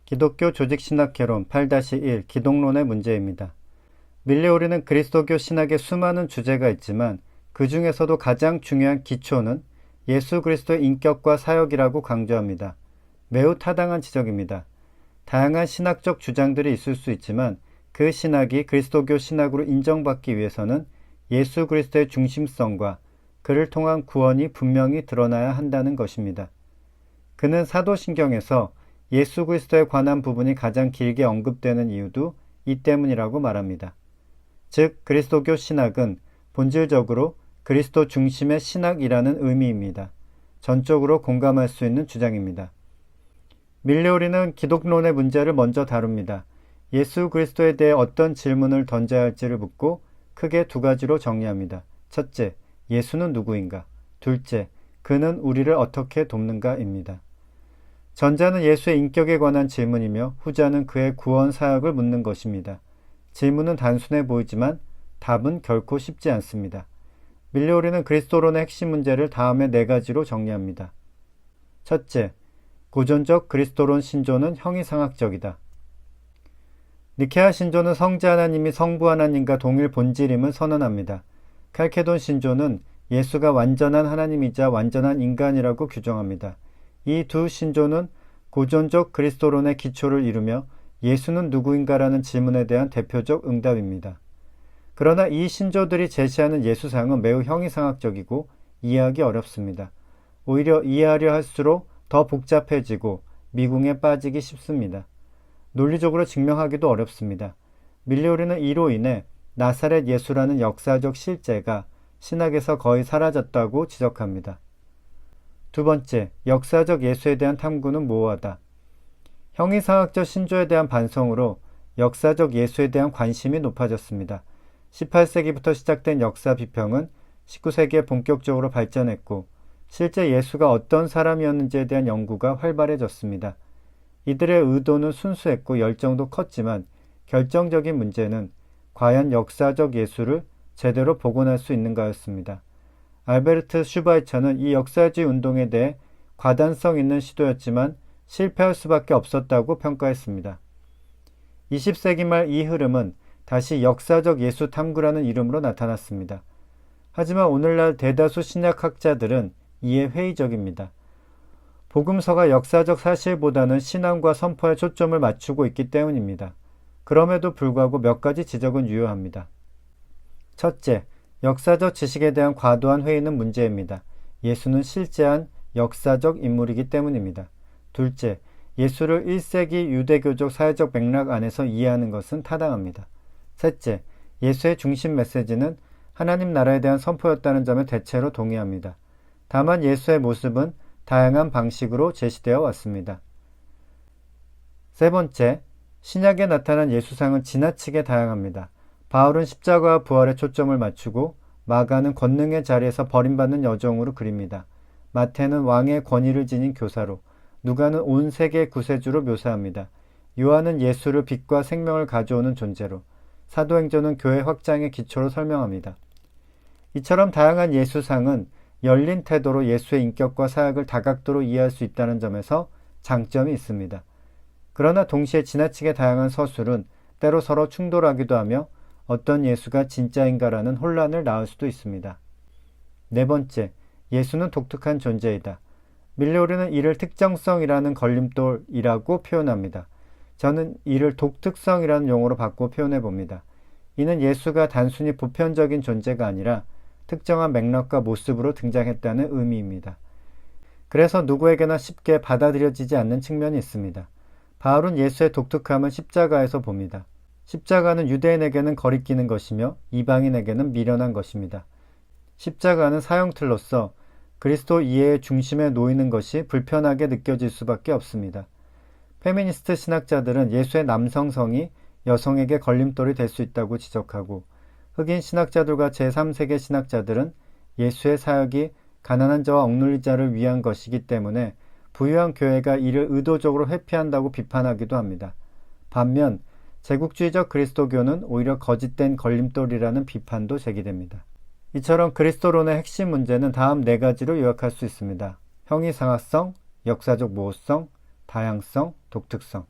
기독교 조직신학개론 8-1 기독론의 문제입니다. 밀레오리는 그리스도교 신학에 수많은 주제가 있지만 그 중에서도 가장 중요한 기초는 예수 그리스도의 인격과 사역이라고 강조합니다. 매우 타당한 지적입니다. 다양한 신학적 주장들이 있을 수 있지만 그 신학이 그리스도교 신학으로 인정받기 위해서는 예수 그리스도의 중심성과 그를 통한 구원이 분명히 드러나야 한다는 것입니다. 그는 사도신경에서 예수 그리스도에 관한 부분이 가장 길게 언급되는 이유도 이 때문이라고 말합니다. 즉, 그리스도교 신학은 본질적으로 그리스도 중심의 신학이라는 의미입니다. 전적으로 공감할 수 있는 주장입니다. 밀레오리는 기독론의 문제를 먼저 다룹니다. 예수 그리스도에 대해 어떤 질문을 던져야 할지를 묻고 크게 두 가지로 정리합니다. 첫째, 예수는 누구인가? 둘째, 그는 우리를 어떻게 돕는가입니다. 전자는 예수의 인격에 관한 질문이며 후자는 그의 구원 사역을 묻는 것입니다. 질문은 단순해 보이지만 답은 결코 쉽지 않습니다. 밀레오리는 그리스도론의 핵심 문제를 다음에 네 가지로 정리합니다. 첫째, 고전적 그리스도론 신조는 형이상학적이다. 니케아 신조는 성자 하나님이 성부 하나님과 동일 본질임을 선언합니다. 칼케돈 신조는 예수가 완전한 하나님이자 완전한 인간이라고 규정합니다. 이 두 신조는 고전적 그리스도론의 기초를 이루며 예수는 누구인가라는 질문에 대한 대표적 응답입니다. 그러나 이 신조들이 제시하는 예수상은 매우 형이상학적이고 이해하기 어렵습니다. 오히려 이해하려 할수록 더 복잡해지고 미궁에 빠지기 쉽습니다. 논리적으로 증명하기도 어렵습니다. 밀레오리는 이로 인해 나사렛 예수라는 역사적 실제가 신학에서 거의 사라졌다고 지적합니다. 두 번째, 역사적 예수에 대한 탐구는 모호하다. 형이상학적 신조에 대한 반성으로 역사적 예수에 대한 관심이 높아졌습니다. 18세기부터 시작된 역사 비평은 19세기에 본격적으로 발전했고 실제 예수가 어떤 사람이었는지에 대한 연구가 활발해졌습니다. 이들의 의도는 순수했고 열정도 컸지만 결정적인 문제는 과연 역사적 예수를 제대로 복원할 수 있는가였습니다. 알베르트 슈바이처는 이 역사주의 운동에 대해 과단성 있는 시도였지만 실패할 수밖에 없었다고 평가했습니다. 20세기 말 이 흐름은 다시 역사적 예수 탐구라는 이름으로 나타났습니다. 하지만 오늘날 대다수 신약학자들은 이에 회의적입니다. 복음서가 역사적 사실보다는 신앙과 선포에 초점을 맞추고 있기 때문입니다. 그럼에도 불구하고 몇 가지 지적은 유효합니다. 첫째, 역사적 지식에 대한 과도한 회의는 문제입니다. 예수는 실제한 역사적 인물이기 때문입니다. 둘째, 예수를 1세기 유대교적 사회적 맥락 안에서 이해하는 것은 타당합니다. 셋째, 예수의 중심 메시지는 하나님 나라에 대한 선포였다는 점에 대체로 동의합니다. 다만 예수의 모습은 다양한 방식으로 제시되어 왔습니다. 세 번째, 신약에 나타난 예수상은 지나치게 다양합니다. 바울은 십자가와 부활에 초점을 맞추고 마가는 권능의 자리에서 버림받는 여종으로 그립니다. 마태는 왕의 권위를 지닌 교사로, 누가는 온 세계 구세주로 묘사합니다. 요한은 예수를 빛과 생명을 가져오는 존재로, 사도행전은 교회 확장의 기초로 설명합니다. 이처럼 다양한 예수상은 열린 태도로 예수의 인격과 사역을 다각도로 이해할 수 있다는 점에서 장점이 있습니다. 그러나 동시에 지나치게 다양한 서술은 때로 서로 충돌하기도 하며 어떤 예수가 진짜인가라는 혼란을 낳을 수도 있습니다. 네 번째, 예수는 독특한 존재이다. 밀레오리는 이를 특정성이라는 걸림돌이라고 표현합니다. 저는 이를 독특성이라는 용어로 바꿔 표현해 봅니다. 이는 예수가 단순히 보편적인 존재가 아니라 특정한 맥락과 모습으로 등장했다는 의미입니다. 그래서 누구에게나 쉽게 받아들여지지 않는 측면이 있습니다. 바울은 예수의 독특함을 십자가에서 봅니다. 십자가는 유대인에게는 거리끼는 것이며 이방인에게는 미련한 것입니다. 십자가는 사형틀로서 그리스도 이해의 중심에 놓이는 것이 불편하게 느껴질 수밖에 없습니다. 페미니스트 신학자들은 예수의 남성성이 여성에게 걸림돌이 될 수 있다고 지적하고 흑인 신학자들과 제3세계 신학자들은 예수의 사역이 가난한 자와 억눌린 자를 위한 것이기 때문에 부유한 교회가 이를 의도적으로 회피한다고 비판하기도 합니다. 반면 제국주의적 그리스도교는 오히려 거짓된 걸림돌이라는 비판도 제기됩니다. 이처럼 그리스도론의 핵심 문제는 다음 네 가지로 요약할 수 있습니다. 형이상학성, 역사적 모호성, 다양성, 독특성.